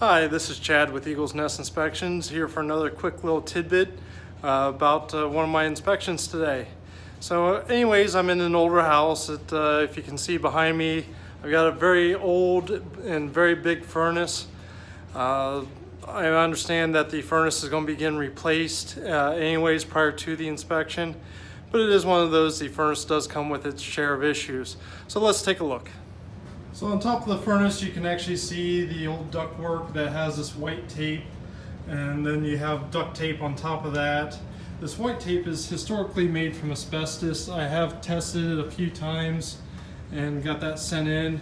Hi, this is Chad with Eagle's Nest Inspections, here for another quick little tidbit about one of my inspections today. So anyways, I'm in an older house. If you can see behind me, I've got a very old and very big furnace. I understand that the furnace is going to be getting replaced anyways prior to the inspection, but it is one of those, the furnace does come with its share of issues. So let's take a look. So on top of the furnace, you can actually see the old ductwork that has this white tape, and then you have duct tape on top of that. This white tape is historically made from asbestos. I have tested it a few times and got that sent in.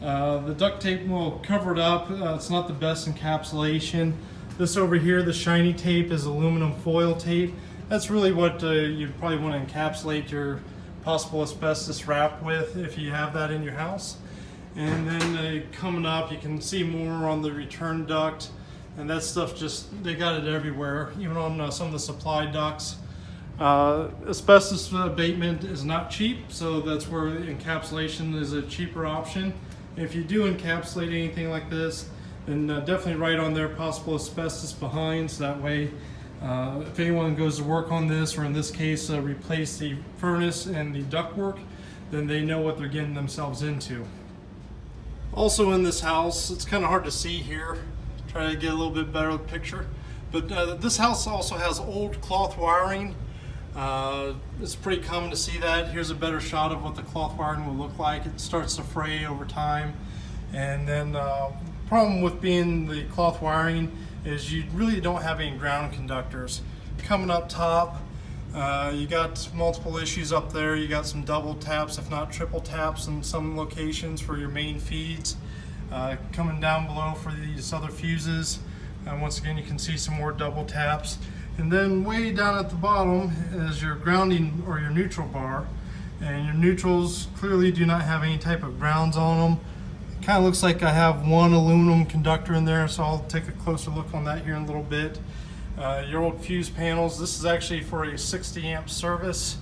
The duct tape will cover it up. It's not the best encapsulation. This over here, the shiny tape, is aluminum foil tape. That's really what you'd probably want to encapsulate your possible asbestos wrap with if you have that in your house. And then coming up, you can see more on the return duct, and that stuff they got it everywhere, even on some of the supply ducts. Asbestos abatement is not cheap, so that's where encapsulation is a cheaper option. If you do encapsulate anything like this, then definitely write on there possible asbestos behind, so that way if anyone goes to work on this, or in this case replace the furnace and the ductwork, then they know what they're getting themselves into. Also in this house, it's kind of hard to see here, try to get a little bit better picture, but this house also has old cloth wiring. It's pretty common to see that. Here's a better shot of what the cloth wiring will look like. It starts to fray over time, and then problem with being the cloth wiring is you really don't have any ground conductors. Coming up top, you got multiple issues up there. You got some double taps, if not triple taps, in some locations for your main feeds. Coming down below for these other fuses, once again you can see some more double taps. And then way down at the bottom is your grounding or your neutral bar, and your neutrals clearly do not have any type of grounds on them. It kind of looks like I have one aluminum conductor in there, so I'll take a closer look on that here in a little bit. Your old fuse panels, this is actually for a 60 amp service.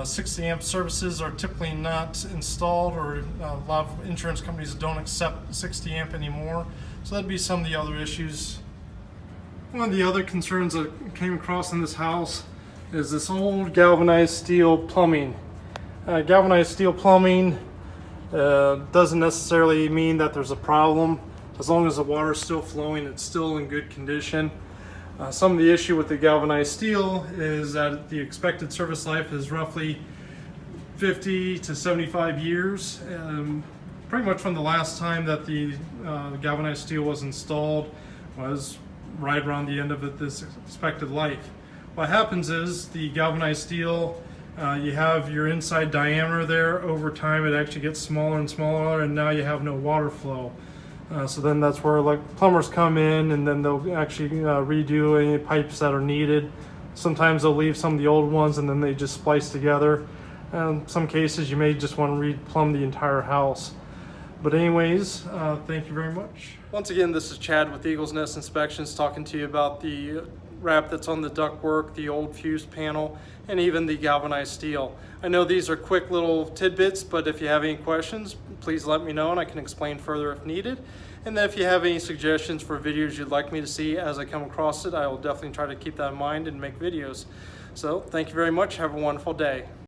60 amp services are typically not installed, or a lot of insurance companies don't accept 60 amp anymore. So that'd be some of the other issues. One of the other concerns that came across in this house is this old galvanized steel plumbing. Galvanized steel plumbing doesn't necessarily mean that there's a problem. As long as the water is still flowing, it's still in good condition. Some of the issue with the galvanized steel is that the expected service life is roughly 50 to 75 years. Pretty much from the last time that the galvanized steel was installed was right around the end of this expected life. What happens is the galvanized steel, you have your inside diameter there. Over time it actually gets smaller and smaller, and now you have no water flow. So then that's where plumbers come in, and then they'll actually redo any pipes that are needed. Sometimes they'll leave some of the old ones and then they just splice together. In some cases you may just want to re-plumb the entire house. But anyways, thank you very much. Once again, this is Chad with Eagle's Nest Inspections, talking to you about the wrap that's on the ductwork, the old fuse panel, and even the galvanized steel. I know these are quick little tidbits, but if you have any questions, please let me know and I can explain further if needed. And then if you have any suggestions for videos you'd like me to see as I come across it, I will definitely try to keep that in mind and make videos. So thank you very much. Have a wonderful day.